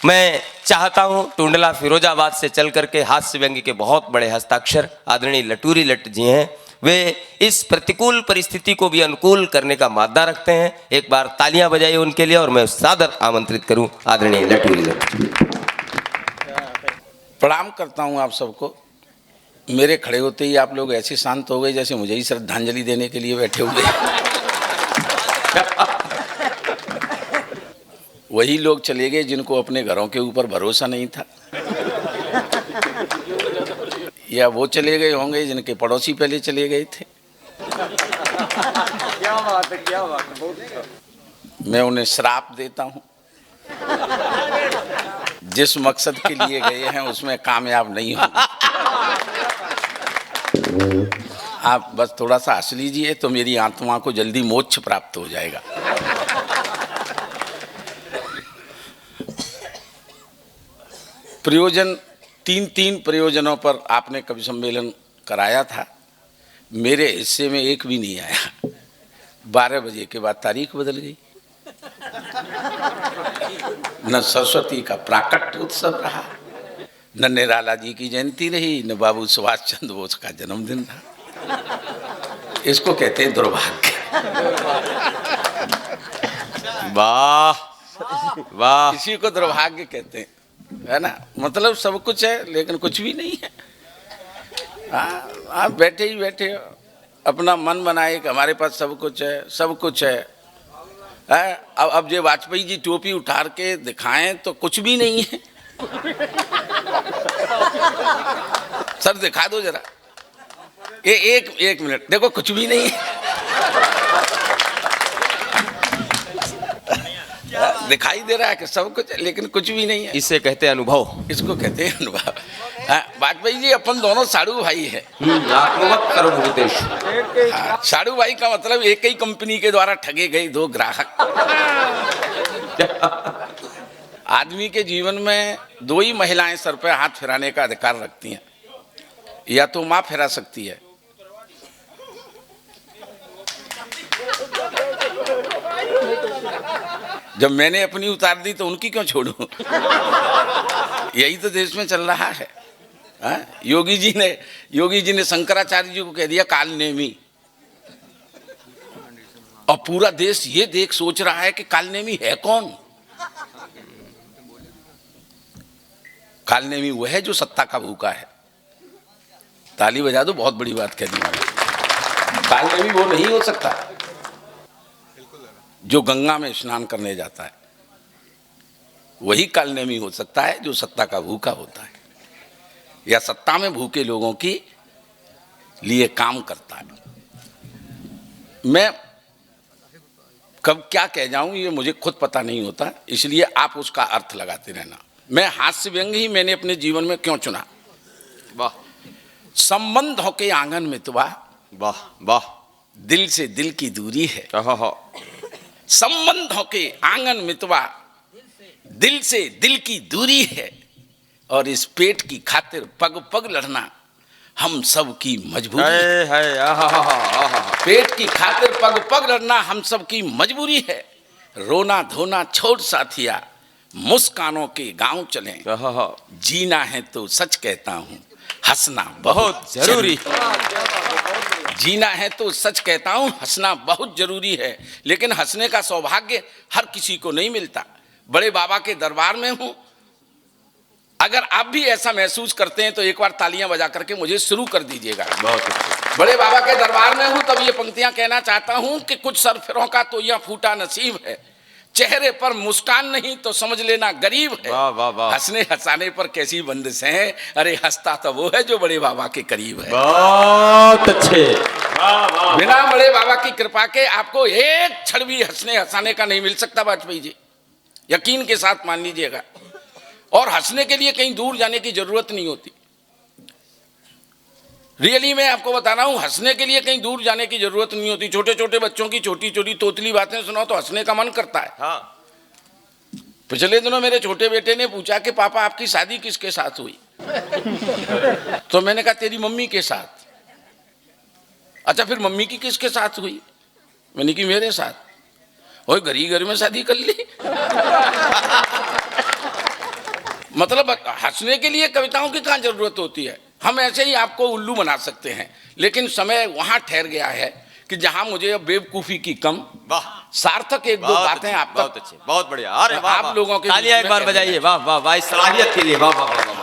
मैं चाहता हूं टुंडला फिरोजाबाद से चल करके हास्य व्यंग्य के बहुत बड़े हस्ताक्षर आदरणीय लटूरी लट जी हैं, वे इस प्रतिकूल परिस्थिति को भी अनुकूल करने का मादा रखते हैं। एक बार तालियां बजाइए उनके लिए और मैं सादर आमंत्रित करूं आदरणीय लटूरी लट। प्रणाम करता हूं आप सबको। मेरे खड़े होते ही आप लोग ऐसे शांत हो गए जैसे मुझे ही श्रद्धांजलि देने के लिए बैठे हुए। वही लोग चले गए जिनको अपने घरों के ऊपर भरोसा नहीं था, या वो चले गए होंगे जिनके पड़ोसी पहले चले गए थे। क्या बात है, क्या बात है, बहुत। मैं उन्हें श्राप देता हूं, जिस मकसद के लिए गए हैं उसमें कामयाब नहीं हो। आप बस थोड़ा सा हंस लीजिए तो मेरी आत्मा को जल्दी मोक्ष प्राप्त हो जाएगा। प्रयोजन तीन प्रयोजनों पर आपने कवि सम्मेलन कराया था, मेरे हिस्से में एक भी नहीं आया। 12 बजे के बाद तारीख बदल गई। न सरस्वती का प्राकट्य उत्सव रहा, न निराला जी की जयंती रही, न बाबू सुभाष चंद्र बोस का जन्मदिन रहा। इसको कहते हैं दुर्भाग्य। वाह वाह, इसी को दुर्भाग्य कहते हैं, है ना। मतलब सब कुछ है लेकिन कुछ भी नहीं है। आप बैठे ही बैठे हो, अपना मन बनाए कि हमारे पास सब कुछ है, सब कुछ है। अब जो वाजपेयी जी टोपी उठा के दिखाएं तो कुछ भी नहीं है। सर दिखा दो जरा, एक मिनट, देखो कुछ भी नहीं है। दिखाई दे रहा है कि सब कुछ है लेकिन कुछ भी नहीं है। इसे कहते हैं अनुभव। इसको कहते हैं अनुभव। वाजपेयी जी अपन दोनों साड़ू भाई है। साड़ू भाई का मतलब एक ही कंपनी के द्वारा ठगे गए 2 ग्राहक। आदमी के जीवन में 2 ही महिलाएं सर पे हाथ फिराने का अधिकार रखती हैं, या तो मां फिरा सकती है, जब मैंने अपनी उतार दी तो उनकी क्यों छोड़ूं। यही तो देश में चल रहा है। योगी जी ने शंकराचार्य जी को कह दिया काल नेमी, और पूरा देश ये देख सोच रहा है कि काल नेमी है कौन। काल नेमी वो है जो सत्ता का भूखा है। ताली बजा दो, बहुत बड़ी बात कह दी मैंने। काल नेमी वो नहीं हो सकता जो गंगा में स्नान करने जाता है, वही कालनेमी हो सकता है जो सत्ता का भूखा होता है, या सत्ता में भूखे लोगों की लिए काम करता है। मैं कब क्या कह जाऊं ये मुझे खुद पता नहीं होता, इसलिए आप उसका अर्थ लगाते रहना। मैं हास्य व्यंग्य ही मैंने अपने जीवन में क्यों चुना। वाह, संबंधों के आंगन में तो वाह वाह, दिल से दिल की दूरी है। संबंधों के आंगन मितवा दिल से दिल की दूरी है, और इस पेट की खातिर पग पग लड़ना हम सब की मजबूरी है। पेट की खातिर पग पग लड़ना हम सब की मजबूरी है। रोना धोना छोड़ साथिया, मुस्कानों के गांव चलें। जीना है तो सच कहता हूँ, हंसना बहुत जरूरी। जीना है तो सच कहता हूँ, हंसना बहुत जरूरी है, लेकिन हंसने का सौभाग्य हर किसी को नहीं मिलता। बड़े बाबा के दरबार में हूँ, अगर आप भी ऐसा महसूस करते हैं तो एक बार तालियां बजा करके मुझे शुरू कर दीजिएगा। बहुत अच्छा। बड़े बाबा के दरबार में हूँ तब ये पंक्तियां कहना चाहता हूँ कि कुछ सरफिरों का तो यह फूटा नसीब है, चेहरे पर मुस्कान नहीं तो समझ लेना गरीब है। वाह वाह वाह, हंसने हंसाने पर कैसी बंदिश है, अरे हंसता तो वो है जो बड़े बाबा के करीब है। बहुत अच्छे। बिना बड़े बाबा की कृपा के आपको एक क्षण भी हंसने हंसाने का नहीं मिल सकता वाजपेयी जी, यकीन के साथ मान लीजिएगा। और हंसने के लिए कहीं दूर जाने की जरूरत नहीं होती। रियली मैं आपको बता रहा हूं, हंसने के लिए कहीं दूर जाने की जरूरत नहीं होती। छोटे छोटे बच्चों की छोटी छोटी तोतली बातें सुनाओ तो हंसने का मन करता है। हाँ। पिछले दिनों मेरे छोटे बेटे ने पूछा कि पापा आपकी शादी किसके साथ हुई। तो मैंने कहा तेरी मम्मी के साथ। अच्छा फिर मम्मी की किसके साथ हुई? मैंने की मेरे साथ। और घर ही घर में शादी कर ली। मतलब हंसने के लिए कविताओं की कहाँ जरूरत होती है। हम ऐसे ही आपको उल्लू बना सकते हैं, लेकिन समय वहां ठहर गया है कि जहां मुझे अब बेवकूफी की कम, वाह, सार्थक एक दो बातें आप तक, बहुत अच्छे, बहुत बढ़िया। अरे वाह, आप वाह। लोगों के तालियां बीच एक में बार कह बजाइए। वाह वाह वाह, इस सलाहियत के लिए वाह वाह वाह वाह।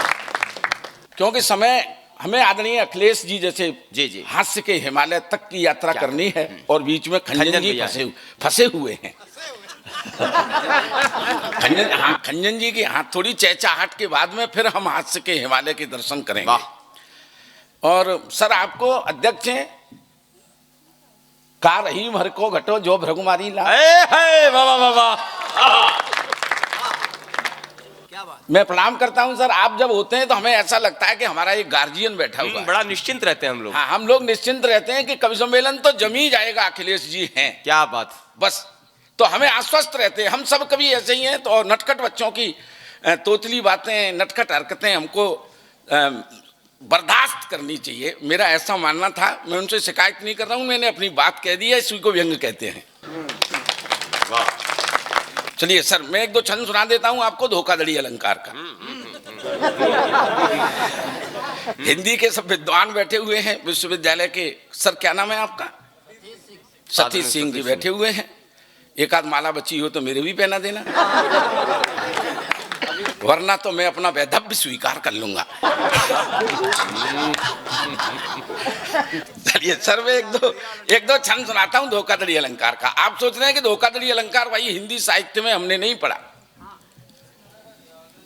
क्योंकि समय हमें आदरणीय अखिलेश जी जैसे जी जी, हास्य के हिमालय तक की यात्रा क्या करनी है, और बीच में खंजन खंजन जी भैया फंसे हुए हैं। खंजन जी की हाथ थोड़ी चहचहाहट के बाद में फिर हम हास्य के हिमालय के दर्शन करेंगे। वाह। और सर आपको अध्यक्ष हैं का रही भर को घटो जो भ्रगुमारी ला। वाह वाह वाह वाह, मैं प्रणाम करता हूं सर। आप जब होते हैं तो हमें ऐसा लगता है कि हमारा एक गार्जियन बैठा हुआ है। बड़ा निश्चिंत रहते हैं हम लोग। हाँ, हम लोग निश्चिंत रहते हैं कि कवि सम्मेलन तो जमी जाएगा, अखिलेश जी हैं। क्या बात। बस तो हमें आश्वस्त रहते हैं। हम सब कभी ऐसे ही हैं। तो नटखट बच्चों की तोतली बातें, नटखट हरकतें हमको बर्दाश्त करनी चाहिए, मेरा ऐसा मानना था। मैं उनसे शिकायत नहीं कर रहा हूं, मैंने अपनी बात कह दी है, इसी को व्यंग कहते हैं। वाह। चलिए सर, मैं एक दो छंद सुना देता हूं आपको धोखाधड़ी अलंकार का। हिंदी के सब विद्वान बैठे हुए हैं विश्वविद्यालय के। सर क्या नाम है आपका? सतीश सिंह जी बैठे हुए हैं। एक आध माला बची हो तो मेरे भी पहना देना, वरना तो मैं अपना वैधव्य स्वीकार कर लूंगा। चलिए सर, मैं एक दो छंद सुनाता हूं धोखाधड़ी अलंकार का। आप सोच रहे हैं कि धोखाधड़ी अलंकार भाई हिंदी साहित्य में हमने नहीं पढ़ा।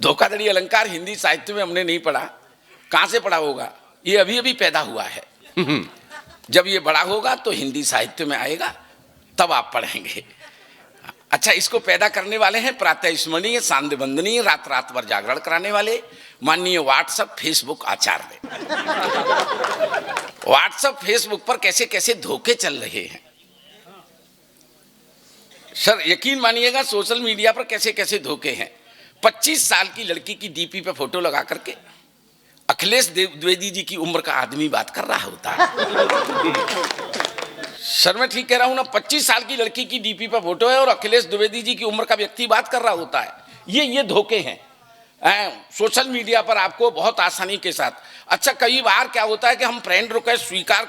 धोखाधड़ी अलंकार हिंदी साहित्य में हमने नहीं पढ़ा। कहां से पढ़ा होगा? ये अभी अभी पैदा हुआ है। जब ये बड़ा होगा तो हिंदी साहित्य में आएगा, तब आप पढ़ेंगे। अच्छा, इसको पैदा करने वाले हैं प्रातः स्मरणीय, सांध्य वंदनीय, रात रात भर जागरण कराने वाले माननीय व्हाट्सएप फेसबुक आचार्य। व्हाट्सएप फेसबुक पर कैसे कैसे धोखे चल रहे हैं सर, यकीन मानिएगा। सोशल मीडिया पर कैसे कैसे धोखे हैं। 25 साल की लड़की की डीपी पे फोटो लगा करके अखिलेश द्विवेदी जी की उम्र का आदमी बात कर रहा होता है। सर मैं ठीक कह रहा हूं ना? 25 साल की लड़की की डीपी पर फोटो है और अखिलेश द्विवेदी जी की उम्र का व्यक्ति बात कर रहा होता है। ये धोखे हैं सोशल मीडिया पर आपको बहुत आसानी के साथ। अच्छा, कई बार क्या होता है कि हम फ्रेंड रिक्वेस्ट स्वीकार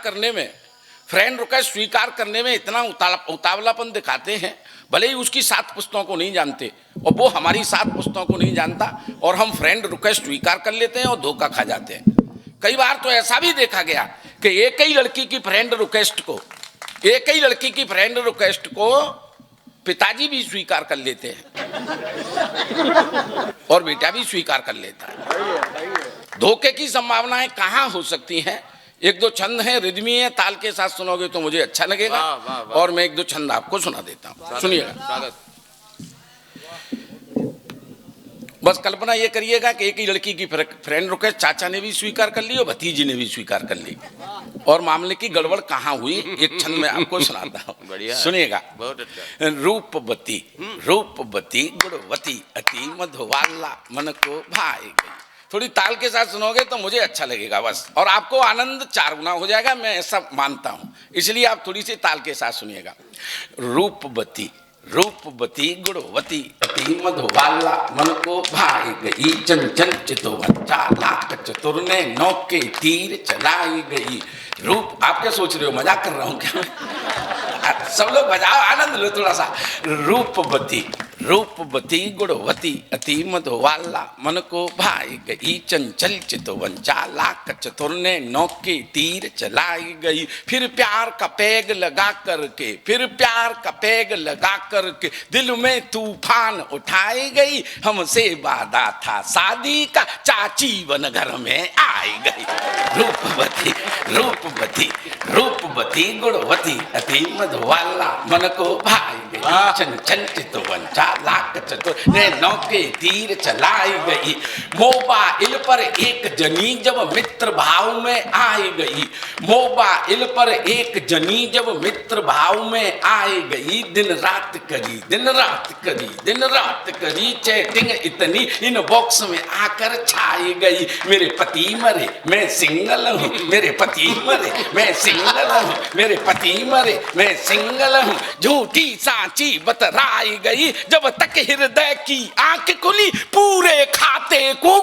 करने में इतना उतावलापन दिखाते हैं, भले ही उसकी 7 पुस्तकों को नहीं जानते और वो हमारी 7 पुस्तकों को नहीं जानता, और हम फ्रेंड रिक्वेस्ट स्वीकार कर लेते हैं और धोखा खा जाते हैं। कई बार तो ऐसा भी देखा गया कि एक ही लड़की की फ्रेंड रिक्वेस्ट को पिताजी भी स्वीकार कर लेते हैं और बेटा भी स्वीकार कर लेता है। धोखे की संभावनाएं कहां हो सकती हैं? एक दो छंद हैं, रिदमीय ताल के साथ सुनोगे तो मुझे अच्छा लगेगा। वाह, वाह, वाह। और मैं एक दो छंद आपको सुना देता हूं, सुनिएगा। बस कल्पना ये करिएगा कि एक ही लड़की की फ्रेंड रिक्वेस्ट चाचा ने भी स्वीकार कर ली और भतीजी ने भी स्वीकार कर ली, और मामले की गड़बड़ कहाँ हुई एक छंद में आपको सुनाता हूँ, सुनिएगा। रूपवती गुणवती अति मधुबाला मन को भाई गई। थोड़ी ताल के साथ सुनोगे तो मुझे अच्छा लगेगा बस, और आपको आनंद 4 गुना हो जाएगा, मैं ऐसा मानता हूँ। इसलिए आप थोड़ी सी ताल के साथ सुनिएगा। रूपवती गुणवती अति मधुबाला मन को भाई गई। चंचल चितवन चालाक चतुर ने नौके तीर चलाई गई। रूप, आप क्या सोच रहे हो, मजाक कर रहा हूं क्या? सब लोग बजाओ, आनंद लो थोड़ा सा। रूपवती गुणवती अति मधुबाला मन को भाई गई। चंचल चितवन चालाक चतुर ने नौके तीर चलाई गई। फिर प्यार का पैग लगा करके दिल में तूफान उठाई गई। हमसे वादा था शादी का, चाची वन घर में आई गई। रूपवती गुणवती अति मधुबाला मन को भाई गई। चंचल चितवन चालाक चतुर ने नौके तीर चलाई गई। मोबाइल पर एक जनी जब मित्र भाव में आई गई। दिन रात करी चैटिंग इतनी इनबॉक्स में आकर छाई गई। मेरे पति मरे मैं सिंगल हूँ, झूठी सांची बतराई गई। जब तक हृदय की आंख खुली पूरे खाते को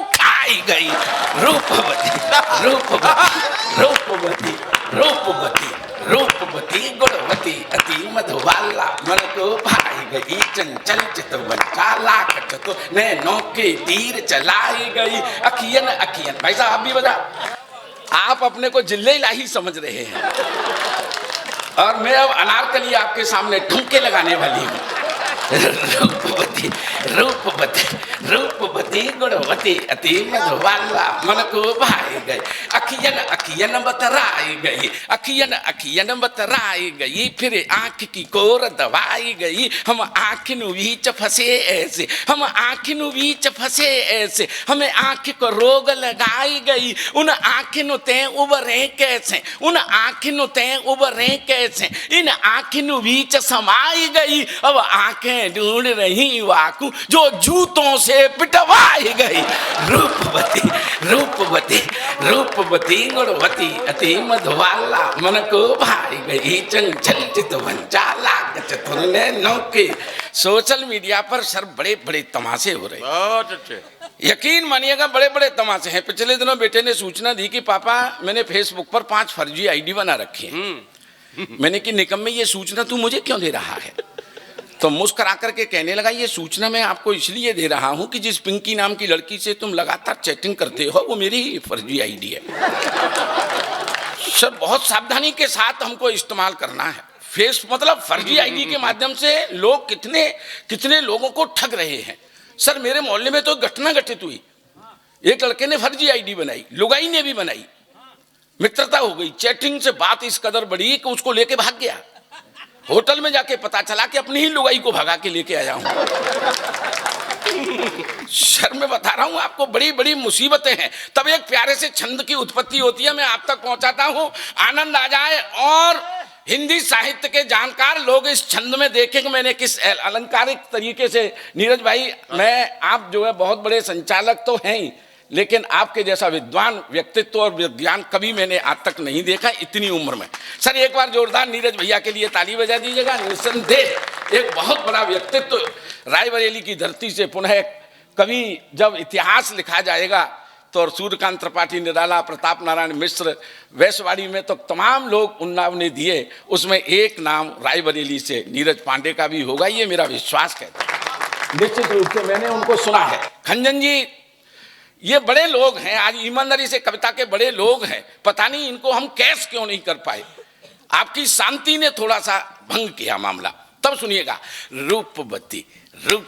रूपवती रूपवती रूपवती गुणवती अति मधुबाला मन को भाई गई चंचल चितवन चाला कचतो नैनों के तीर चलाई गई अखियन अखियन। भाई साहब भी बता, आप अपने को जिले इलाही समझ रहे हैं और मैं अब अनारकली आपके सामने ठुमके लगाने वाली हूँ। रूपवती रूपवती रूपवती गुणवती अति मधुबाला मन को भाई गई अखियन अखियन बतराई गई अखियन अखियन बतराई गई फिर आंख की कोर दबाई गई हम आंख नु बीच फंसे ऐसे हम आंख नु बीच फंसे ऐसे हमें आंख को रोग लगाई गई उन आंख नु ते उबरे कैसे उन आंख नु ते उबरे कैसे इन आंख नु बीच समाई गई अब आंखें ढूंढ रही वाकू जो जूतों से पिटवाई गई। रूपवती रूपवती रूपवती गुणवती अति मधुबाला मन को भाई गई चंचल चितवन चाला चतुर नैनों के। सोशल मीडिया पर सर बड़े बड़े तमाशे हो रहे, बहुत अच्छे। यकीन मानिएगा बड़े बड़े तमाशे हैं। पिछले दिनों बेटे ने सूचना दी कि पापा मैंने फेसबुक पर 5 फर्जी आईडी बना रखी है। मैंने कि निकम्मे ये सूचना तू मुझे क्यों दे रहा है? तो मुस्कुरा करके कहने लगा ये सूचना मैं आपको इसलिए दे रहा हूं कि जिस पिंकी नाम की लड़की से तुम लगातार चैटिंग करते हो वो मेरी ही फर्जी आईडी है। सर बहुत सावधानी के साथ हमको इस्तेमाल करना है। फेस मतलब फर्जी आईडी के माध्यम से लोग कितने कितने लोगों को ठग रहे हैं। सर मेरे मोहल्ले में तो घटना घटित हुई, एक लड़के ने फर्जी आईडी बनाई, लुगाई ने भी बनाई, मित्रता हो गई, चैटिंग से बात इस कदर बढ़ी कि उसको लेके भाग गया। होटल में जाके पता चला कि अपनी ही लुगाई को भगा के लेके आया हूं। सर मैं बता रहा हूं आपको बड़ी बड़ी मुसीबतें हैं। तब एक प्यारे से छंद की उत्पत्ति होती है, मैं आप तक पहुंचाता हूं, आनंद आ जाए और हिंदी साहित्य के जानकार लोग इस छंद में देखें कि मैंने किस अलंकारिक तरीके से। नीरज भाई मैं आप जो है बहुत बड़े संचालक तो हैं ही, लेकिन आपके जैसा विद्वान व्यक्तित्व और विज्ञान कभी मैंने आज तक नहीं देखा इतनी उम्र में। सर एक बार जोरदार नीरज भैया के लिए ताली बजा दीजिएगा। निस्संदेह एक बहुत बड़ा व्यक्तित्व रायबरेली की धरती से पुनः कभी जब इतिहास लिखा जाएगा तो सूर्यकांत त्रिपाठी, निराला, प्रताप नारायण मिश्र, वैश्यवाड़ी में तो तमाम लोग उन्नाव ने दिए, उसमें एक नाम रायबरेली से नीरज पांडे का भी होगा, ये मेरा विश्वास कहता है। निश्चित रूप से मैंने उनको सुना है। खंजन जी ये बड़े लोग हैं, आज ईमानदारी से कविता के बड़े लोग हैं, पता नहीं इनको हम कैश क्यों नहीं कर पाए। आपकी शांति ने थोड़ा सा भंग किया मामला। तब सुनिएगा, रूपवती रूप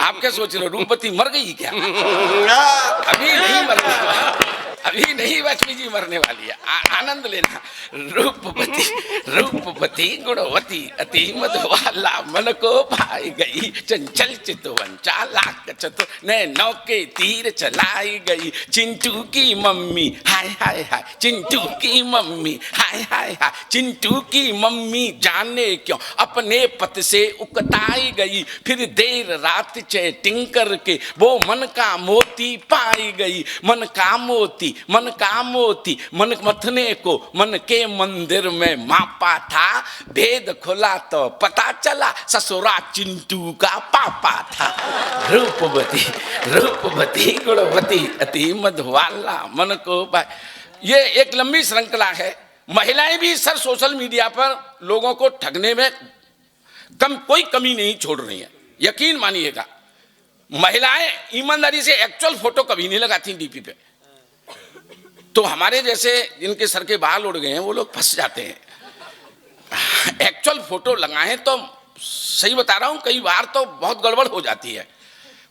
आप क्या सोच रहे हो, रूपवती मर गई क्या? अभी नहीं मरने, अभी नहीं लक्ष्मी जी मरने वाली है, आनंद लेना। रूपवती रूपवती गुणवती अति मधुबाला मन को भाई गई चंचल चितवन चालाक चतुर नैनों के तीर चलाई गई। चिंटू की मम्मी हाय हाय हाय, चिंटू की मम्मी हाय हाय हाय, चिंटू की मम्मी जाने क्यों अपने पति से उकताई गई। फिर देर रात चैटिंग करके वो मन का मोती पाई गई। मन का मोती मन का मोती मन मथने को मन के मंदिर में मापा था। भेद खुला तो पता चला ससुरा चिंटू का पापा था। रूपवती रूपवती गुणवती अति मधुबाला मन को ये एक लंबी श्रृंखला है। महिलाएं भी सर सोशल मीडिया पर लोगों को ठगने में कोई कमी नहीं छोड़ रही है। यकीन मानिएगा महिलाएं ईमानदारी से एक्चुअल फोटो कभी नहीं लगाती डीपी पे, तो हमारे जैसे जिनके सर के बाल उड़ गए हैं वो लोग फंस जाते हैं। एक्चुअल फोटो लगाएं तो सही बता रहा हूं कई बार तो बहुत गड़बड़ हो जाती है।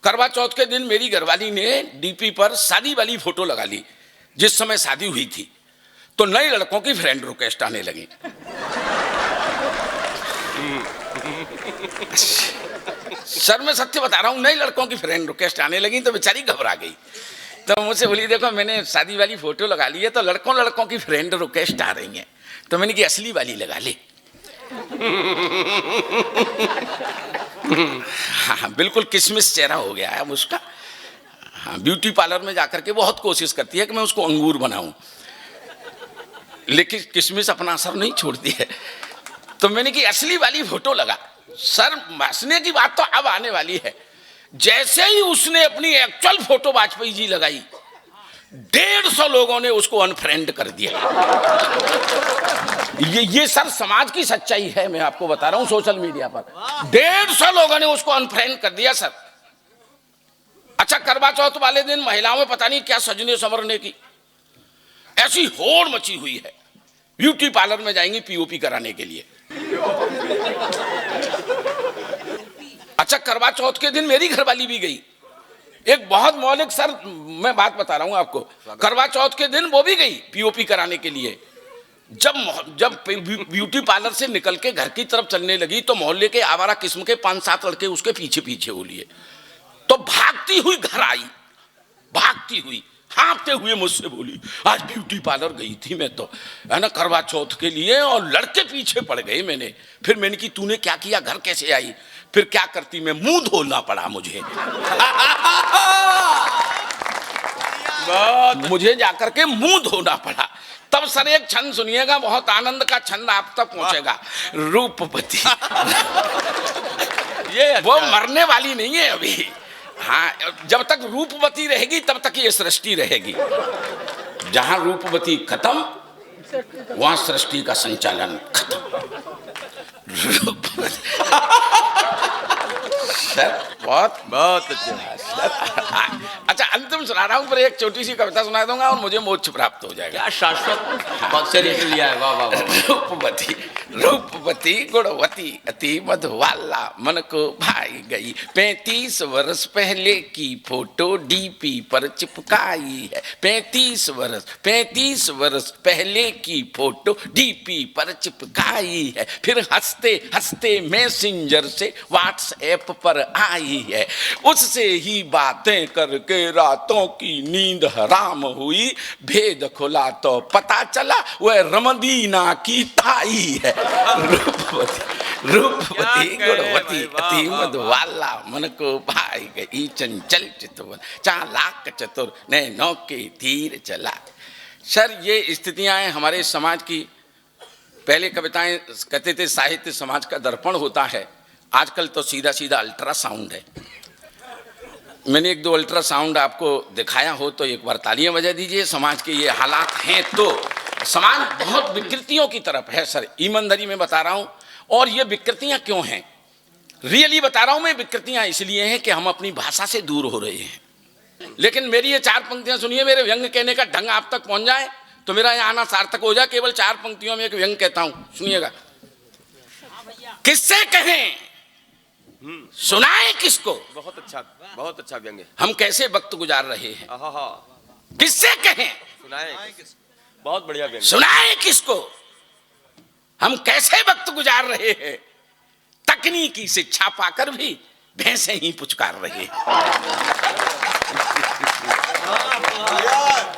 करवा चौथ के दिन मेरी घरवाली ने डीपी पर शादी वाली फोटो लगा ली, जिस समय शादी हुई थी, तो नए लड़कों की फ्रेंड रिक्वेस्ट आने लगी। सर मैं सत्य बता रहा हूं, नए लड़कों की फ्रेंड रिक्वेस्ट आने लगी तो बेचारी घबरा गई। तो मुझसे बोली देखो मैंने शादी वाली फोटो लगा ली है तो लड़कों की फ्रेंड रिक्वेस्ट आ रही हैं, तो मैंने कि असली वाली लगा ली। हाँ बिल्कुल किशमिश चेहरा हो गया है उसका। हाँ ब्यूटी पार्लर में जाकर के बहुत कोशिश करती है कि मैं उसको अंगूर बनाऊं, लेकिन किशमिश अपना असर नहीं छोड़ती है। तो मैंने कि असली वाली फोटो लगा। सर हंसने की बात तो अब आने वाली है। जैसे ही उसने अपनी एक्चुअल फोटो वाजपेयी जी लगाई, 150 लोगों ने उसको अनफ्रेंड कर दिया। ये सर समाज की सच्चाई है, मैं आपको बता रहा हूं। सोशल मीडिया पर 150 लोगों ने उसको अनफ्रेंड कर दिया सर। अच्छा, करवा चौथ वाले दिन महिलाओं में पता नहीं क्या सजने संवरने की ऐसी होड़ मची हुई है, ब्यूटी पार्लर में जाएंगी पीओपी कराने के लिए। अच्छा, करवा चौथ के दिन मेरी घरवाली भी गई, एक बहुत मौलिक सर मैं बात बता रहा हूं आपको। करवा चौथ के दिन वो भी गई पीओपी कराने के लिए। जब ब्यूटी पार्लर से निकल के घर की तरफ चलने लगी तो मोहल्ले के आवारा किस्म के 5-7 लड़के उसके पीछे पीछे हो लिए। तो भागती हुई घर आई, भागती हुई हाँफते हुए मुझसे बोली, आज ब्यूटी पार्लर गई थी मैं तो, है ना, करवा चौथ के लिए, और लड़के पीछे पड़ गए। फिर मैंने की तूने क्या किया, घर कैसे आई? फिर क्या करती, मैं मुंह धोना पड़ा मुझे। मुझे जाकर के मुंह धोना पड़ा। तब सर एक छंद सुनिएगा, बहुत आनंद का छंद आप तक पहुंचेगा। रूपवती ये वो मरने वाली नहीं है अभी। हाँ, जब तक रूपवती रहेगी तब तक ये सृष्टि रहेगी। जहां रूपवती खत्म वहां सृष्टि का संचालन खत्म। सर बहुत अच्छा, अंतिम सुना रहा हूं, पर एक छोटी सी कविता सुना दूंगा और मुझे मोक्ष प्राप्त हो जाएगा। क्या शाश्वत मकसद लिया है। वाह वाह रूपवती रूपवती गुणवती अति मधुबाला मन को भाई गई। 35 वर्ष पहले की फोटो डीपी पर चिपकाई है। 35 वर्ष पहले की फोटो डीपी पर चिपकाई है। फिर हंसते हंसते मैसेंजर से व्हाट्सएप पर आई है। उससे ही बातें करके रातों की नींद हराम हुई। भेद खुला तो पता चला वह रमदीना की ताई है। रूपवती गुणवती अति मधुबाला मन को भाई गई। चंचल चितवन चालाक चतुर नैनों के तीर चला। सर, ये स्थितियां हैं हमारे समाज की। पहले कविताएं कहते थे साहित्य समाज का दर्पण होता है, आजकल तो सीधा सीधा अल्ट्रासाउंड है। मैंने 1-2 अल्ट्रासाउंड आपको दिखाया हो तो एक बार तालियां बजा दीजिए। समाज के ये हालात हैं तो समाज बहुत विकृतियों की तरफ है सर, ईमानदारी में बता रहा हूं। और ये विकृतियां क्यों हैं, रियली बता रहा हूं मैं। विकृतियां इसलिए हैं कि हम अपनी भाषा से दूर हो रहे हैं। लेकिन मेरी ये 4 पंक्तियां सुनिए, मेरे व्यंग कहने का ढंग आप तक पहुंच जाए तो मेरा यहाँ आना सार्थक हो जाए। केवल 4 पंक्तियों में एक व्यंग कहता हूं, सुनिएगा। किससे कहें, सुनाए किसको, बहुत अच्छा व्यंग्य। हम कैसे वक्त गुजार रहे हैं। किससे कहें, सुनाए, बहुत बढ़िया व्यंग्य। सुनाए किसको, हम कैसे वक्त गुजार रहे हैं। तकनीकी शिक्षा पाकर भी भैंसे ही पुचकार रहे हैं।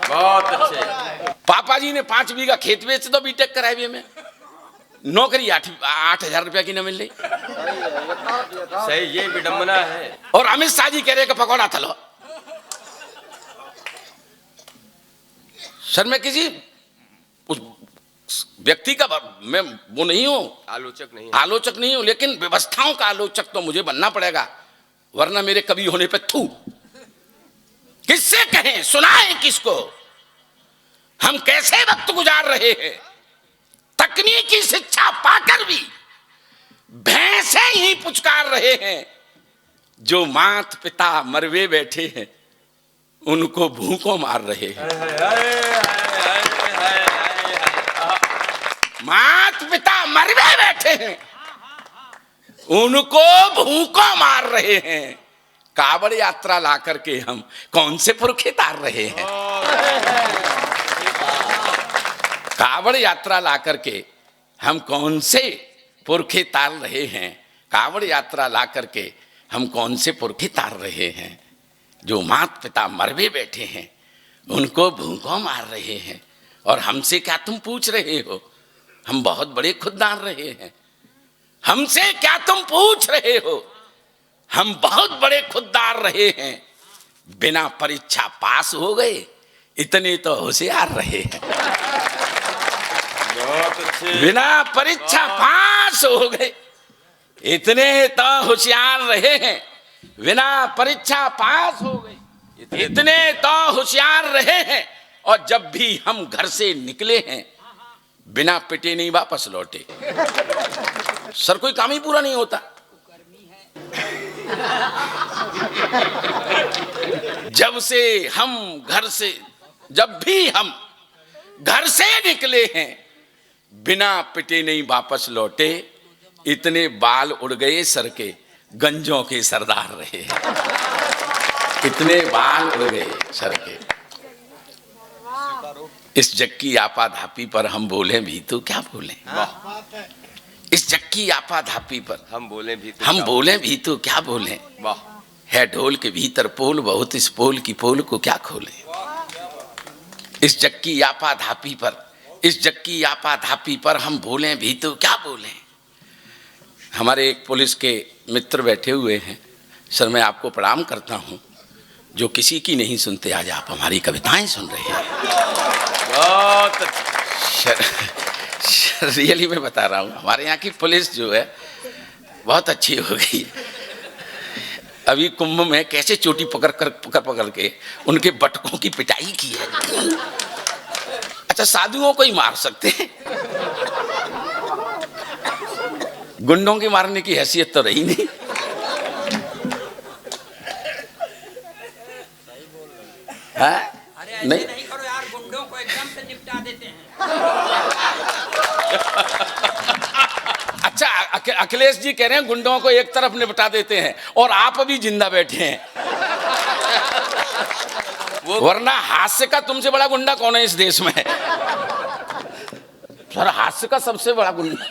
बहुत अच्छे। पापा जी ने 5 बीघा खेत बेच दो बीटेक कराए में, नौकरी 8,000 रुपया की न मिल रही। सही, ये विडंबना है। और अमित शाह जी कह रहे कि पकौड़ा थलो। सर, मैं किसी उस व्यक्ति का मैं वो नहीं हूं, आलोचक नहीं हूं, लेकिन व्यवस्थाओं का आलोचक तो मुझे बनना पड़ेगा, वरना मेरे कवि होने पे थू। किससे कहें, सुनाए किसको, हम कैसे वक्त गुजार रहे हैं। तकनीकी शिक्षा पाकर भी भैंसे ही पुचकार रहे हैं। जो मात पिता मरवे बैठे हैं उनको भूखों मार रहे हैं। मात पिता मरवे बैठे हैं उनको भूखों मार रहे हैं। कावड़ यात्रा ला करके हम कौन से पुरखे तार रहे हैं। कावड़ यात्रा ला करके हम कौन से पुरखे तार रहे हैं। कावड़ यात्रा ला करके हम कौन से पुरखे तार रहे हैं। जो मात पिता मरवे बैठे हैं उनको भूखों मार रहे हैं। और हमसे क्या तुम पूछ रहे हो, हम बहुत बड़े खुददार रहे हैं। हमसे क्या तुम पूछ रहे हो, हम बहुत बड़े खुददार रहे हैं। बिना परीक्षा पास हो गए इतने तो होशियार रहे हैं। बिना परीक्षा पास हो गए इतने तो होशियार रहे हैं। बिना परीक्षा पास हो गए इतने तो होशियार रहे हैं, और जब भी हम घर से निकले हैं बिना पिटे नहीं वापस लौटे। सर कोई काम ही पूरा नहीं होता। जब भी हम घर से निकले हैं बिना पिटे नहीं वापस लौटे, इतने बाल उड़ गए सर के, गंजों के सरदार रहे। इतने बाल उड़ गए सर के। इस जग की आपाधापी पर हम बोले भी तो क्या बोले। इस जग की आपाधापी पर हम बोले भी तो क्या बोले। वाह। है ढोल के भीतर पोल बहुत, इस पोल की पोल को क्या खोले। इस जग की आपाधापी पर हम बोले भी तो क्या बोले। हमारे एक पुलिस के मित्र बैठे हुए हैं। सर मैं आपको प्रणाम करता हूं, जो किसी की नहीं सुनते आज आप हमारी कविताएं सुन रहे हैं। बहुत रियली मैं बता रहा हूं, हमारे यहाँ की पुलिस जो है बहुत अच्छी हो गई है। अभी कुंभ में कैसे चोटी पकड़ के उनके बटकों की पिटाई की है। अच्छा साधुओं को ही मार सकते हैं, गुंडों के मारने की हैसियत तो रही नहीं। नहीं करो यार, गुंडों को एकदम से निपटा देते हैं। अच्छा अखिलेश जी कह रहे हैं गुंडों को एक तरफ निपटा देते हैं, और आप अभी जिंदा बैठे हैं। वरना हास्य का तुमसे बड़ा गुंडा कौन है इस देश में। सर हास्य का सबसे बड़ा गुंडा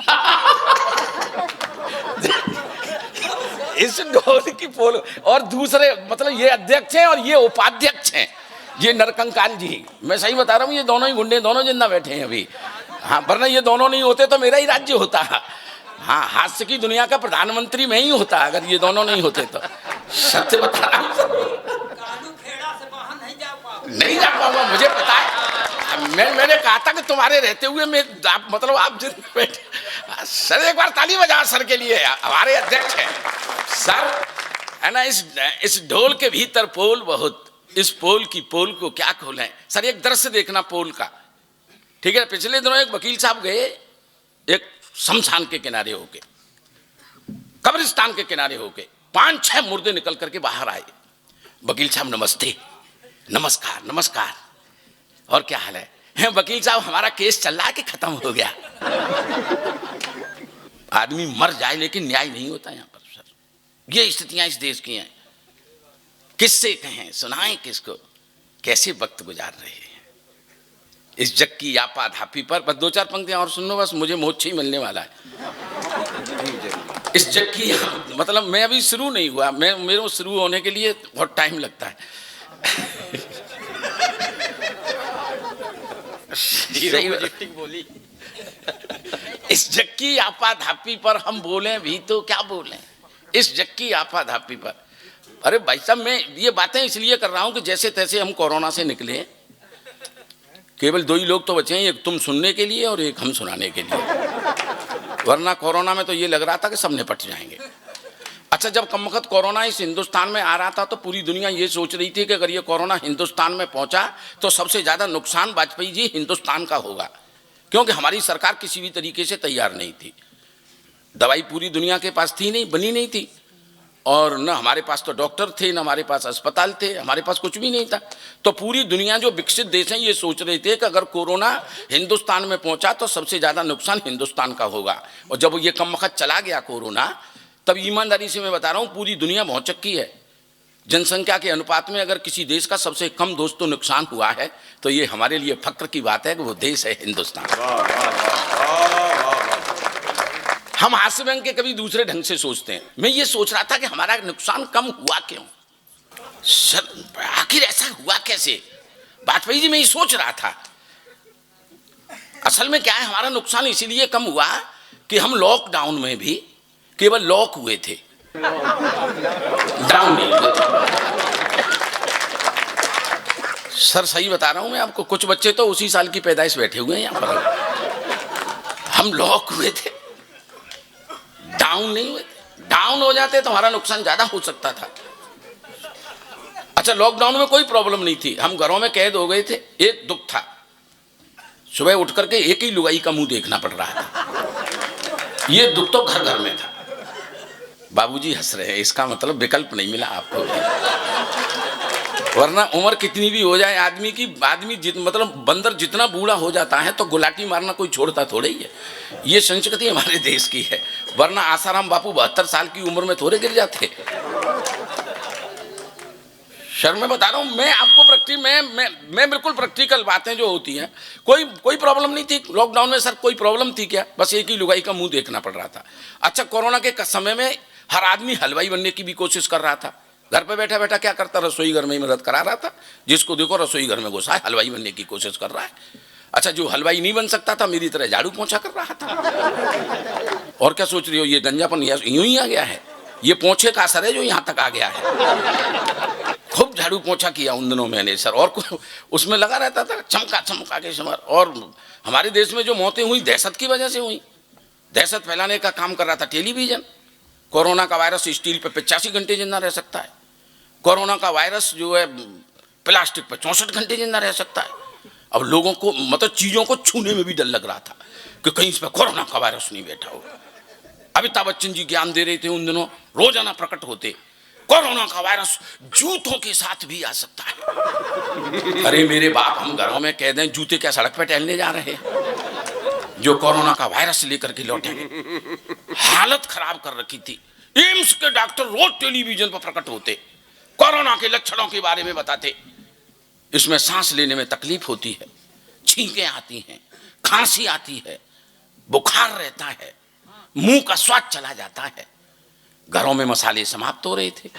इस ढोल की पोल, और दूसरे मतलब ये अध्यक्ष हैं और ये उपाध्यक्ष हैं, ये नरकंकाल जी। मैं सही बता रहा हूँ, ये दोनों ही गुंडे दोनों जिंदा बैठे हैं अभी। हाँ वरना ये दोनों नहीं होते तो मेरा ही राज्य होता। हाँ हास्य की दुनिया का प्रधानमंत्री मैं ही होता अगर ये दोनों नहीं होते तो। सत्य बता रहा हूँ, नहीं जा पाऊंगा मुझे पता है। मैंने कहा था कि तुम्हारे रहते हुए मैं आप जिन बैठे। सर एक बार ताली बजा सर के लिए, हमारे अध्यक्ष हैं सर। है ना, इस ढोल के भीतर पोल बहुत, इस पोल की पोल को क्या खोलें। सर एक दृश्य देखना पोल का, ठीक है। पिछले दिनों एक वकील साहब गए एक शमशान के किनारे होके, कब्रिस्तान के किनारे होके, 5-6 मुर्दे निकल करके बाहर आए। वकील साहब नमस्ते, नमस्कार नमस्कार, और क्या हाल है। वकील साहब हमारा केस चल रहा है कि खत्म हो गया। आदमी मर जाए लेकिन न्याय नहीं होता यहाँ पर सर। ये स्थितियां इस देश की हैं। किससे कहें, सुनाएं किसको, कैसे वक्त गुजार रहे हैं इस जग की आपाधापी पर। बस 2-4 पंक्तियां और सुन लो, बस मुझे मोक्ष ही मिलने वाला है। इस जग की मतलब मैं अभी शुरू नहीं हुआ, मेरे शुरू होने के लिए बहुत टाइम लगता है। बोली। इस जग की आपाधापी पर हम बोले भी तो क्या बोले। इस जग की आपाधापी पर, अरे भाई साहब मैं ये बातें इसलिए कर रहा हूं कि जैसे तैसे हम कोरोना से निकले, केवल 2 ही लोग तो बचे हैं, एक तुम सुनने के लिए और एक हम सुनाने के लिए। वरना कोरोना में तो ये लग रहा था कि सब निपट जाएंगे। अच्छा जब कमबख्त कोरोना इस हिंदुस्तान में आ रहा था तो पूरी दुनिया ये सोच रही थी कि अगर ये कोरोना हिंदुस्तान में पहुंचा तो सबसे ज़्यादा नुकसान वाजपेयी जी हिंदुस्तान का होगा, क्योंकि हमारी सरकार किसी भी तरीके से तैयार नहीं थी। दवाई पूरी दुनिया के पास थी नहीं, बनी नहीं थी, और न हमारे पास तो डॉक्टर थे, न हमारे पास अस्पताल थे, हमारे पास कुछ भी नहीं था। तो पूरी दुनिया जो विकसित देश हैं ये सोच रहे थे कि अगर कोरोना हिंदुस्तान में पहुंचा तो सबसे ज़्यादा नुकसान हिंदुस्तान का होगा। और जब ये कमबख्त चला गया कोरोना, तब ईमानदारी से मैं बता रहा हूँ पूरी दुनिया भौचक्की है। जनसंख्या के अनुपात में अगर किसी देश का सबसे कम दोस्तों नुकसान हुआ है तो ये हमारे लिए फक्र की बात है कि वो देश है हिंदुस्तान। हम हास्य व्यंग के कभी दूसरे ढंग से सोचते हैं। मैं ये सोच रहा था कि हमारा नुकसान कम हुआ क्यों, सर आखिर ऐसा हुआ कैसे। वाजपेयी जी मैं ये सोच रहा था असल में क्या है, हमारा नुकसान इसीलिए कम हुआ कि हम लॉकडाउन में भी केवल लॉक हुए थे, डाउन नहीं हुए थे। सर सही बता रहा हूं मैं आपको, कुछ बच्चे तो उसी साल की पैदाइश बैठे हुए हैं यहाँ पर। हम लॉक हुए थे, डाउन नहीं हुए थे। डाउन हो जाते तो हमारा नुकसान ज्यादा हो सकता था। अच्छा, लॉकडाउन में कोई प्रॉब्लम नहीं थी, हम घरों में कैद हो गए थे। एक दुख था, सुबह उठ करके एक ही लुगाई का मुंह देखना पड़ रहा था। ये दुख तो घर घर में था। बाबूजी हंस रहे हैं, इसका मतलब विकल्प नहीं मिला आपको। वरना उम्र कितनी भी हो जाए आदमी मतलब बंदर जितना बूढ़ा हो जाता है तो गुलाटी मारना कोई छोड़ता थोड़े ही है। ये संस्कृति हमारे देश की है, वरना आसाराम बापू 72 साल की उम्र में थोड़े गिर जाते। सर मैं बता रहा हूँ, मैं आपको मैं बिल्कुल प्रैक्टिकल बातें जो होती हैं। कोई प्रॉब्लम नहीं थी लॉकडाउन में। सर कोई प्रॉब्लम थी क्या? बस एक ही लुगाई का मुंह देखना पड़ रहा था। अच्छा, कोरोना के समय में हर आदमी हलवाई बनने की भी कोशिश कर रहा था। घर पे बैठा बैठा क्या करता, रसोई घर में ही मदद करा रहा था। जिसको देखो रसोई घर में घुसा है, हलवाई बनने की कोशिश कर रहा है। अच्छा, जो हलवाई नहीं बन सकता था मेरी तरह झाड़ू पोंछा कर रहा था। और क्या सोच रही हो, ये गंजापन यूं ही आ गया है? ये पोंछे का असर है जो यहाँ तक आ गया है। खूब झाड़ू पोंछा किया उन दिनों मैंने सर, और उसमें लगा रहता था चमका के समर। और हमारे देश में जो मौतें हुई दहशत की वजह से हुई। दहशत फैलाने का काम कर रहा था टेलीविजन। कोरोना का वायरस स्टील पे 85 घंटे जिंदा रह सकता है। कोरोना का वायरस जो है प्लास्टिक पे 64 घंटे जिंदा रह सकता है। अब लोगों को मतलब चीजों को छूने में भी डर लग रहा था कि कहीं इस पर कोरोना का वायरस नहीं बैठा हो। अमिताभ बच्चन जी ज्ञान दे रहे थे उन दिनों, रोजाना प्रकट होते, कोरोना का वायरस जूतों के साथ भी आ सकता है। अरे मेरे बाप, हम घरों में कह दें जूते क्या सड़क पे टहलने जा रहे हैं जो कोरोना का वायरस लेकर के लौटेंगे। हालत खराब कर रखी थी। एम्स के डॉक्टर रोज टेलीविजन पर प्रकट होते, कोरोना के लक्षणों के बारे में बताते। इसमें सांस लेने में तकलीफ होती है, छींकें आती हैं, खांसी आती है, बुखार रहता है, मुंह का स्वाद चला जाता है। घरों में मसाले समाप्त हो रहे थे,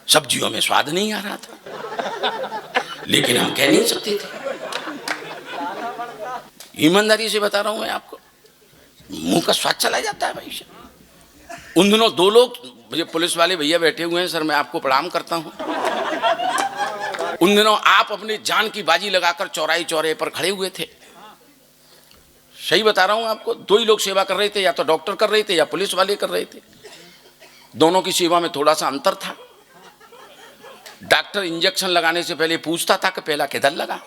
सब्जियों में स्वाद नहीं आ रहा था, लेकिन हम कह नहीं सकते थे। ईमानदारी से बता रहा हूं मैं आपको, मुंह का स्वाद चला जाता है भाई। उन दिनों 2 लोग, मुझे पुलिस वाले भैया बैठे हुए हैं सर, मैं आपको प्रणाम करता हूं। उन दिनों आप अपने जान की बाजी लगाकर चौराहे पर खड़े हुए थे। सही बता रहा हूं आपको, 2 ही लोग सेवा कर रहे थे, या तो डॉक्टर कर रहे थे या पुलिस वाले कर रहे थे। दोनों की सेवा में थोड़ा सा अंतर था। डॉक्टर इंजेक्शन लगाने से पहले पूछता था कि पहला किधर लगा।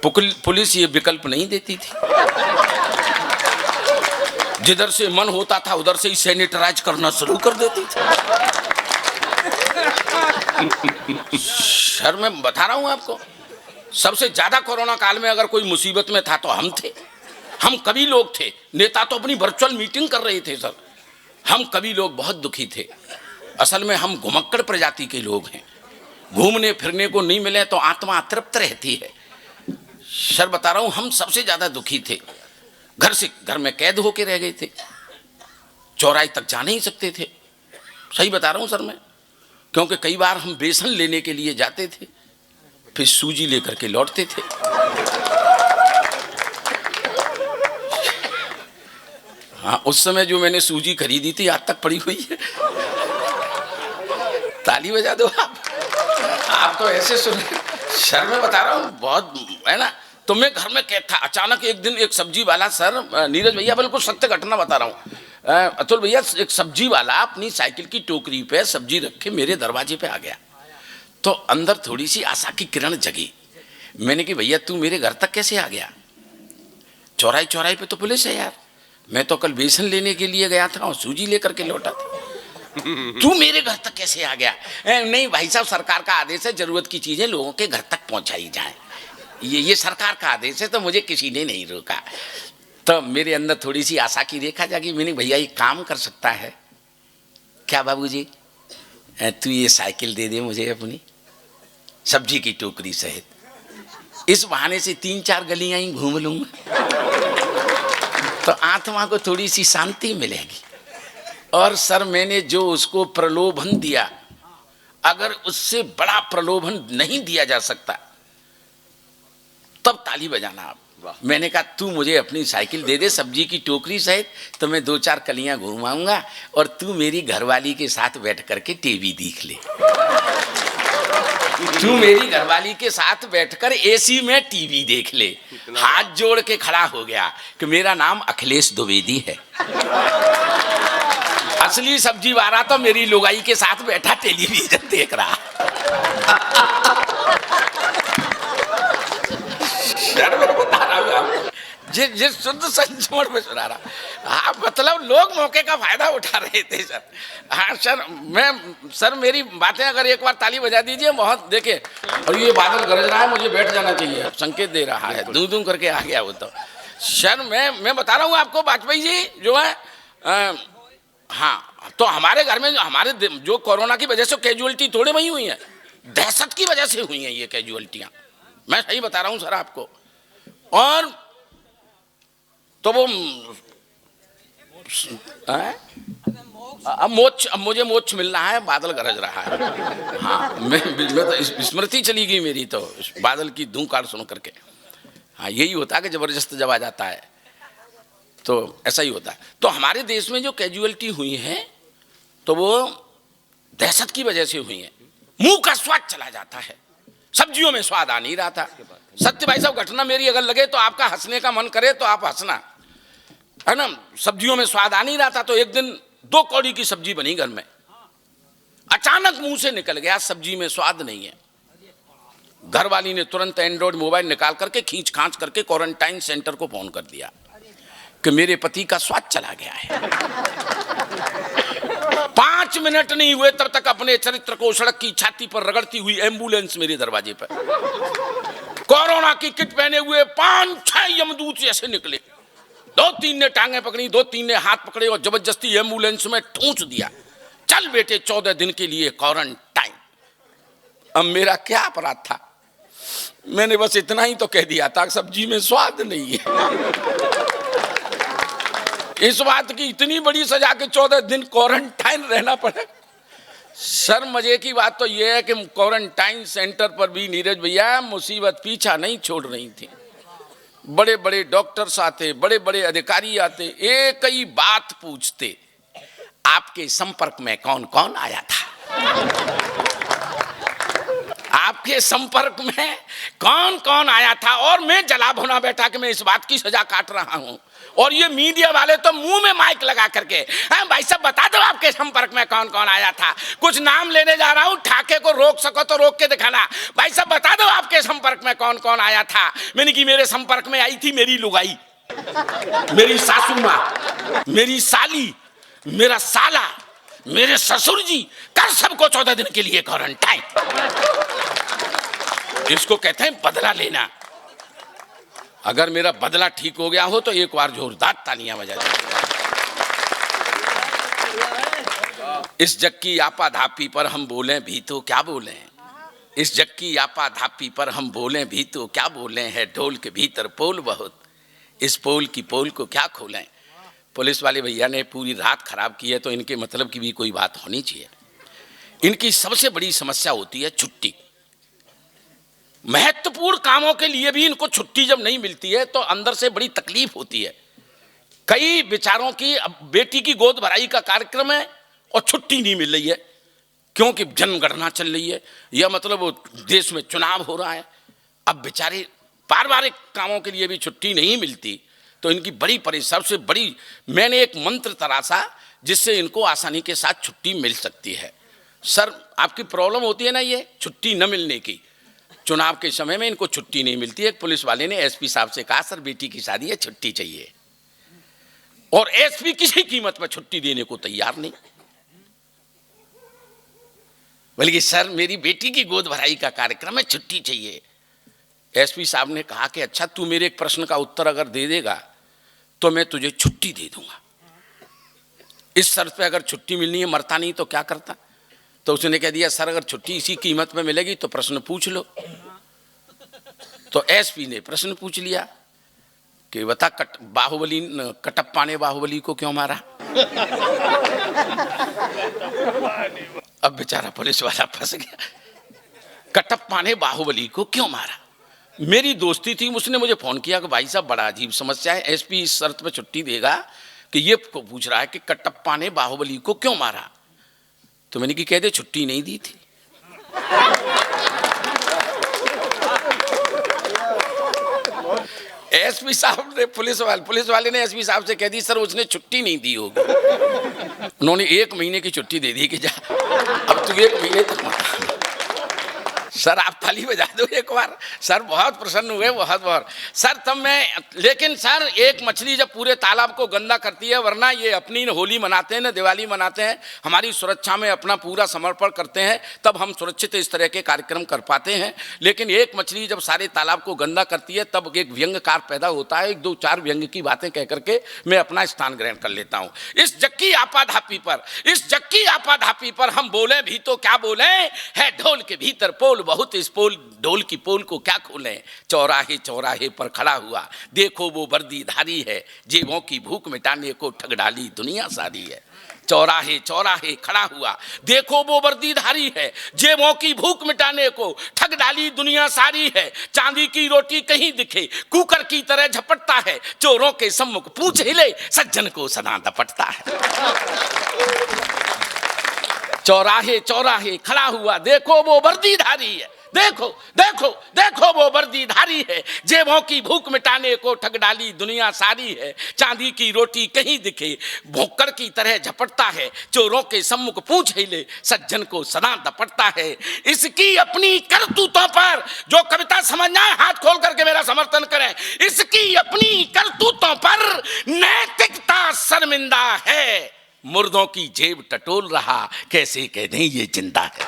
पुलिस ये विकल्प नहीं देती थी, जिधर से मन होता था उधर से ही सैनिटाइज करना शुरू कर देती थी। सर मैं बता रहा हूं आपको, सबसे ज्यादा कोरोना काल में अगर कोई मुसीबत में था तो हम थे। हम कवि लोग थे, नेता तो अपनी वर्चुअल मीटिंग कर रहे थे सर। हम कवि लोग बहुत दुखी थे। असल में हम घुमक्कड़ प्रजाति के लोग हैं। घूमने फिरने को नहीं मिले तो आत्मा अतृप्त रहती है। सर बता रहा हूं, हम सबसे ज्यादा दुखी थे। घर में कैद होके रह गए थे, चौराहे तक जा नहीं सकते थे। सही बता रहा हूं सर मैं, क्योंकि कई बार हम बेसन लेने के लिए जाते थे, फिर सूजी लेकर के लौटते थे। हाँ, उस समय जो मैंने सूजी खरीदी थी आज तक पड़ी हुई है। ताली बजा दो आप तो ऐसे सुन। सर मैं बता रहा हूँ बहुत है ना। तो मैं घर में कैद था। अचानक एक दिन एक सब्जी वाला, सर नीरज भैया बिल्कुल सत्य घटना बता रहा हूँ, अतुल भैया, एक सब्जी वाला अपनी साइकिल की टोकरी पे सब्जी रखे मेरे दरवाजे पे आ गया। तो अंदर थोड़ी सी आशा की किरण जगी। मैंने कि भैया तू मेरे घर तक कैसे आ गया? चौराहे पे तो पुलिस है यार। मैं तो कल बेसन लेने के लिए गया था और सूजी लेकर के लौटा था। तू मेरे घर तक कैसे आ गया? नहीं भाई साहब, सरकार का आदेश है, जरूरत की चीजें लोगों के घर तक पहुंचाई जाए। ये सरकार का आदेश है, तो मुझे किसी ने नहीं रोका। तो मेरे अंदर थोड़ी सी आशा की रेखा जागी। मैंने भैया ये काम कर सकता है क्या बाबूजी? तू ये साइकिल दे दे मुझे अपनी, सब्जी की टोकरी सहित। इस बहाने से 3-4 गलियां ही घूम लूंगा तो आत्मा को थोड़ी सी शांति मिलेगी। और सर मैंने जो उसको प्रलोभन दिया, अगर उससे बड़ा प्रलोभन नहीं दिया जा सकता तब ताली बजाना आप। मैंने कहा तू मुझे अपनी साइकिल दे दे सब्जी की टोकरी सहित, तो मैं 2-4 कलियां घुमाऊंगा और तू मेरी घरवाली के साथ बैठ करके टीवी देख ले। तू मेरी घरवाली के साथ बैठकर एसी में टीवी देख ले। हाथ जोड़ के खड़ा हो गया कि मेरा नाम अखिलेश द्विवेदी है। असली सब्जी वाला तो मेरी लुगाई के साथ बैठा टेलीविजन देख रहा। सर मैं बता रहा हूँ आपको, जिस शुद्ध संचमण में सुना रहा। हाँ मतलब लोग मौके का फायदा उठा रहे थे सर। हाँ सर मेरी बातें अगर एक बार ताली बजा दीजिए बहुत। देखिए और ये बादल गरज रहा है, मुझे बैठ जाना चाहिए, संकेत दे रहा है, दूं दूं करके आ गया वो तो। सर मैं बता रहा हूँ आपको, वाजपेयी जी जो है हाँ तो हमारे घर में जो कोरोना की वजह से कैजुअलिटी थोड़े वही हुई है, दहशत की वजह से हुई हैं ये कैजुअलिटियाँ, मैं सही बता रहा हूँ सर आपको। और तो वो अब मुझे मोक्ष मिल रहा है, बादल गरज रहा है। हाँ मैं तो स्मृति चली गई मेरी तो बादल की धूकार सुन करके। हाँ यही होता है कि जबरदस्त जब आ जाता है तो ऐसा ही होता है। तो हमारे देश में जो कैजुअलिटी हुई है तो वो दहशत की वजह से हुई है। मुंह का स्वाद चला जाता है, सब्जियों में स्वाद आ नहीं रहा था। सत्य भाई साहब घटना मेरी अगर लगे तो आपका हंसने का मन करे तो आप हंसना, है ना। सब्जियों में स्वाद आ नहीं रहा था तो एक दिन 2 कौड़ी की सब्जी बनी घर में, अचानक मुंह से निकल गया सब्जी में स्वाद नहीं है। घर वाली ने तुरंत एंड्रॉइड मोबाइल निकाल करके खींच खांच करके क्वारंटाइन सेंटर को फोन कर दिया कि मेरे पति का स्वाद चला गया है। 5 मिनट नहीं हुए तब तक अपने चरित्र को सड़क की छाती पर रगड़ती हुई एम्बुलेंस मेरे दरवाजे पर, कोरोना की किट पहने हुए 5-6 यमदूत जैसे निकले। 2-3 ने टांगे पकड़ी, 2-3 ने हाथ पकड़े और जबरदस्ती एम्बुलेंस में ठूंस दिया। चल बेटे 14 दिन के लिए क्वारंटाइन। अब मेरा क्या अपराध था, मैंने बस इतना ही तो कह दिया था सब्जी में स्वाद नहीं है। इस बात की इतनी बड़ी सजा के 14 दिन क्वारंटाइन रहना पड़े। सर मजे की बात तो यह है कि क्वारंटाइन सेंटर पर भी नीरज भैया मुसीबत पीछा नहीं छोड़ रही थी। बड़े बड़े डॉक्टर्स आते, बड़े बड़े अधिकारी आते, एक ही बात पूछते, आपके संपर्क में कौन कौन आया था, आपके संपर्क में कौन कौन आया था। और मैं जला भुना बैठा कि मैं इस बात की सजा काट रहा हूं और ये मीडिया वाले तो मुंह में माइक लगा करके, हाँ भाई साहब बता दो आपके संपर्क में कौन कौन आया था। कुछ नाम लेने जा रहा हूं, ठाके को रोक सको तो रोक के दिखाना, भाई साहब बता दो आपके संपर्क में कौन कौन आया था। मैंने कि मेरे संपर्क में आई थी मेरी लुगाई, मेरी सासू माँ, मेरी साली, मेरा साला, मेरे ससुर जी, कर सबको 14 दिन के लिए क्वारंटाइन। इसको कहते हैं बदला लेना। अगर मेरा बदला ठीक हो गया हो तो एक बार जोरदार तालियां बजा दो। इस जग की आपाधापी पर हम बोलें भी तो क्या बोलें, इस जग की आपाधापी पर हम बोलें भी तो क्या बोलें, है ढोल के भीतर पोल बहुत, इस पोल की पोल को क्या खोलें। पुलिस वाले भैया ने पूरी रात खराब की है तो इनके मतलब की भी कोई बात होनी चाहिए। इनकी सबसे बड़ी समस्या होती है छुट्टी। महत्वपूर्ण कामों के लिए भी इनको छुट्टी जब नहीं मिलती है तो अंदर से बड़ी तकलीफ होती है। कई बेचारों की बेटी की गोद भराई का कार्यक्रम है और छुट्टी नहीं मिल रही है क्योंकि जनगणना चल रही है या मतलब वो देश में चुनाव हो रहा है। अब बेचारे पारिवारिक कामों के लिए भी छुट्टी नहीं मिलती तो इनकी बड़ी परेशानी। सबसे बड़ी मैंने एक मंत्र तराशा जिससे इनको आसानी के साथ छुट्टी मिल सकती है। सर आपकी प्रॉब्लम होती है ना ये छुट्टी न मिलने की, चुनाव के समय में इनको छुट्टी नहीं मिलती है। पुलिस वाले ने एसपी साहब से कहा सर बेटी की शादी है छुट्टी चाहिए, और एसपी किसी कीमत पर छुट्टी देने को तैयार नहीं। बल्कि सर मेरी बेटी की गोद भराई का कार्यक्रम है छुट्टी चाहिए। एसपी साहब ने कहा कि अच्छा तू मेरे एक प्रश्न का उत्तर अगर दे देगा तो मैं तुझे छुट्टी दे दूंगा। इस शर्त पे अगर छुट्टी मिलनी है, मरता नहीं तो क्या करता। तो उसने कह दिया सर अगर छुट्टी इसी कीमत में मिलेगी तो प्रश्न पूछ लो। तो एसपी ने प्रश्न पूछ लिया कि बता बाहुबली कटप्पा ने बाहुबली को क्यों मारा। अब बेचारा पुलिस वाला फंस गया, कटप्पा ने बाहुबली को क्यों मारा। मेरी दोस्ती थी, उसने मुझे फोन किया कि भाई साहब बड़ा अजीब समस्या है, एसपी इस शर्त पे छुट्टी देगा कि ये को पूछ रहा है कि कटप्पा ने बाहुबली को क्यों मारा। तो मैंने कि कह दे छुट्टी नहीं दी थी। एसपी साहब ने पुलिस वाले ने एसपी साहब से कह दी सर उसने छुट्टी नहीं दी होगी। उन्होंने 1 महीने की छुट्टी दे दी कि जा अब तू 1 महीने तक। सर आप ताली बजा दो एक बार। सर बहुत प्रसन्न हुए, बहुत बहुत। सर तब मैं, लेकिन सर एक मछली जब पूरे तालाब को गंदा करती है, वरना ये अपनी होली मनाते हैं न दिवाली मनाते हैं, हमारी सुरक्षा में अपना पूरा समर्पण करते हैं, तब हम सुरक्षित इस तरह के कार्यक्रम कर पाते हैं। लेकिन एक मछली जब सारे तालाब को गंदा करती है तब एक व्यंग्यकार पैदा होता है। 1-2-4 व्यंग्य की बातें कह करके मैं अपना स्थान ग्रहण कर लेता हूँ। इस जक्की आपाधापी पर हम बोले भी तो क्या बोले, है ढोल के भीतर पोल बहुत, इस पोल ढोल की पोल को क्या खोलें। चौराहे चौराहे पर खड़ा हुआ देखो वो वर्दीधारी है, जेबों की भूख मिटाने को ठग डाली दुनिया सारी है। चौराहे चौराहे खड़ा हुआ देखो वो वर्दीधारी है, जेबों की भूख मिटाने को ठग डाली दुनिया सारी है। चांदी की रोटी कहीं दिखे कुकर की तरह झपटता है, चोरों के सम्मुख पूछ हिले सज्जन को सदा दपटता है। चौराहे चौराहे खड़ा हुआ देखो वो वर्दीधारी है, देखो देखो देखो वो वर्दीधारी है, जेबों की भूख मिटाने को ठग डाली दुनिया सारी है। चांदी की रोटी कहीं दिखे भोकर की तरह झपटता है, चोरों के सम्मुख पूछ हिले सज्जन को सदा दपटता है। इसकी अपनी करतूतों पर जो कविता समझना है हाथ खोल करके मेरा समर्थन करें। इसकी अपनी करतूतों पर नैतिकता शर्मिंदा है, मुर्दों की जेब टटोल रहा कैसे कह दें ये जिंदा है।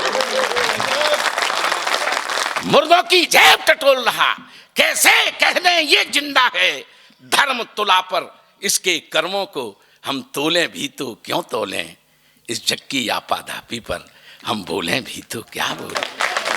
मुर्दों की जेब टटोल रहा कैसे कह दें ये जिंदा है। धर्म तुला पर इसके कर्मों को हम तोलें भी तो क्यों तोलें, इस जक्की आपाधापी पर हम बोलें भी तो क्या बोलें।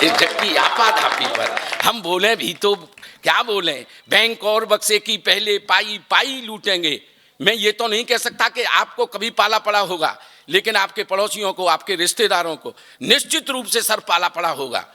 इस जक्की आपाधापी पर हम बोलें भी तो क्या बोलें। बैंक और बक्से की पहले पाई पाई लूटेंगे। मैं ये तो नहीं कह सकता कि आपको कभी पाला पड़ा होगा, लेकिन आपके पड़ोसियों को, आपके रिश्तेदारों को निश्चित रूप से सर पाला पड़ा होगा।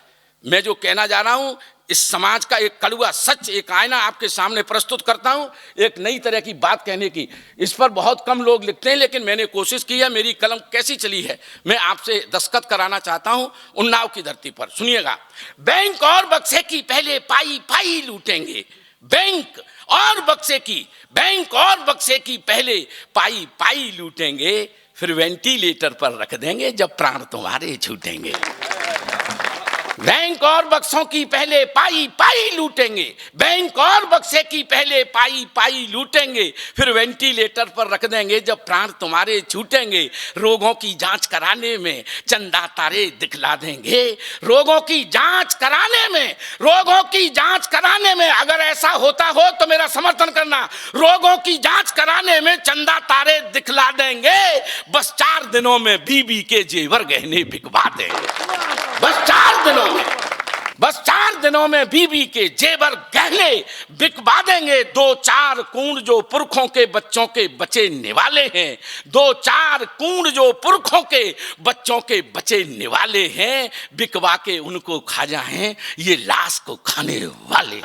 मैं जो कहना जा रहा हूं, इस समाज का एक कड़वा सच, एक आईना आपके सामने प्रस्तुत करता हूं, एक नई तरह की बात कहने की। इस पर बहुत कम लोग लिखते हैं, लेकिन मैंने कोशिश की है। मेरी कलम कैसी चली है मैं आपसे दस्तखत कराना चाहता हूं उन्नाव की धरती पर। सुनिएगा। बैंक और बक्से की पहले पाई पाई लूटेंगे, बैंक और बक्से की पहले पाई पाई लूटेंगे, फिर वेंटिलेटर पर रख देंगे जब प्राण तुम्हारे छूटेंगे। बैंक और बक्सों की पहले पाई पाई लूटेंगे, बैंक और बक्से की पहले पाई पाई लूटेंगे, फिर वेंटिलेटर पर रख देंगे जब प्राण तुम्हारे छूटेंगे। रोगों की जांच कराने में चंदा तारे दिखला देंगे, रोगों की जांच कराने में अगर ऐसा होता हो तो मेरा समर्थन करना। रोगों की जांच कराने में चंदा तारे दिखला देंगे, बस 4 दिनों में बीबी के जेवर गहने बिकवा देंगे। बस 4 दिनों में बीबी के जेवर गहने बिकवा देंगे। 2-4 कूंड जो पुरखों के बच्चों के बचे निवाले हैं, 2-4 कूंड जो पुरखों के बच्चों के बचे निवाले हैं, बिकवा के उनको खा जाएं ये लाश को खाने वाले।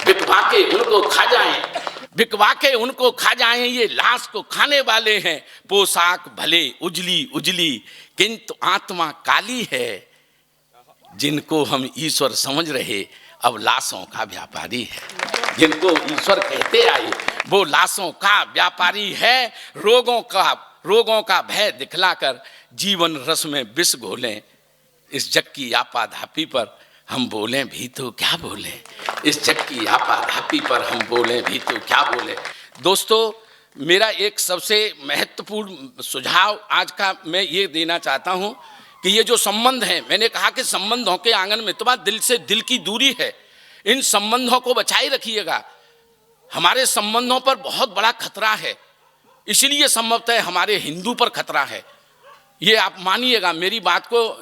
बिकवा के उनको खा जाएं ये लाश को खाने वाले हैं। पोशाक भले उजली उजली किंतु आत्मा काली है, जिनको हम ईश्वर समझ रहे अब लाशों का व्यापारी है। जिनको ईश्वर कहते आए वो लाशों का व्यापारी है। रोगों का भय दिखलाकर जीवन रस में विष घोलें, इस जक्की आपाधापी पर हम बोलें भी तो क्या बोलें। इस जक्की आपाधापी पर हम बोलें भी तो क्या बोलें। दोस्तों, मेरा एक सबसे महत्वपूर्ण सुझाव आज का मैं ये देना चाहता हूँ कि ये जो संबंध है, मैंने कहा कि संबंधों के आंगन में तुम्हारा दिल से दिल की दूरी है, इन संबंधों को बचाए रखिएगा। हमारे संबंधों पर बहुत बड़ा खतरा है, इसलिए संभवतः हमारे हिंदू पर खतरा है। ये आप मानिएगा मेरी बात को।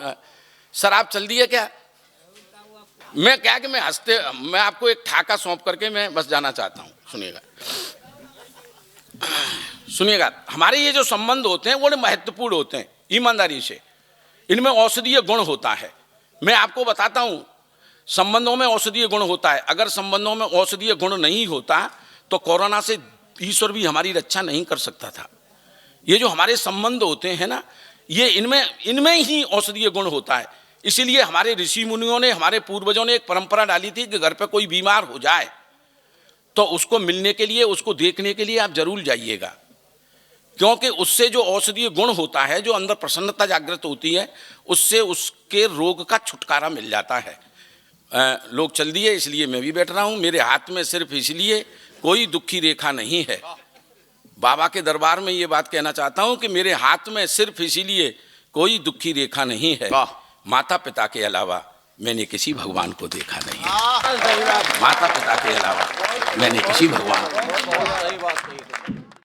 सर आप चल दिए क्या? मैं क्या कि मैं आपको एक ठाका सौंप करके मैं बस जाना चाहता हूँ। सुनिएगा, हमारे ये जो संबंध होते हैं वो महत्वपूर्ण होते हैं। ईमानदारी से इनमें औषधीय गुण होता है। मैं आपको बताता हूँ, संबंधों में औषधीय गुण होता है। अगर संबंधों में औषधीय गुण नहीं होता तो कोरोना से ईश्वर भी हमारी रक्षा नहीं कर सकता था। ये जो हमारे संबंध होते हैं ना, ये इनमें ही औषधीय गुण होता है। इसीलिए हमारे ऋषि मुनियों ने, हमारे पूर्वजों ने एक परंपरा डाली थी कि घर पे कोई बीमार हो जाए तो उसको मिलने के लिए, उसको देखने के लिए आप जरूर जाइएगा, क्योंकि उससे जो औषधीय गुण होता है, जो अंदर प्रसन्नता जागृत होती है, उससे उसके रोग का छुटकारा मिल जाता है। लोग चल दिए इसलिए मैं भी बैठ रहा हूँ। मेरे हाथ में सिर्फ इसलिए कोई दुखी रेखा नहीं है। बाबा के दरबार में ये बात कहना चाहता हूँ कि मेरे हाथ में सिर्फ इसीलिए कोई दुखी रेखा नहीं है, माता पिता के अलावा मैंने किसी भगवान को देखा नहीं है। माता पिता के अलावा मैंने किसी भगवान को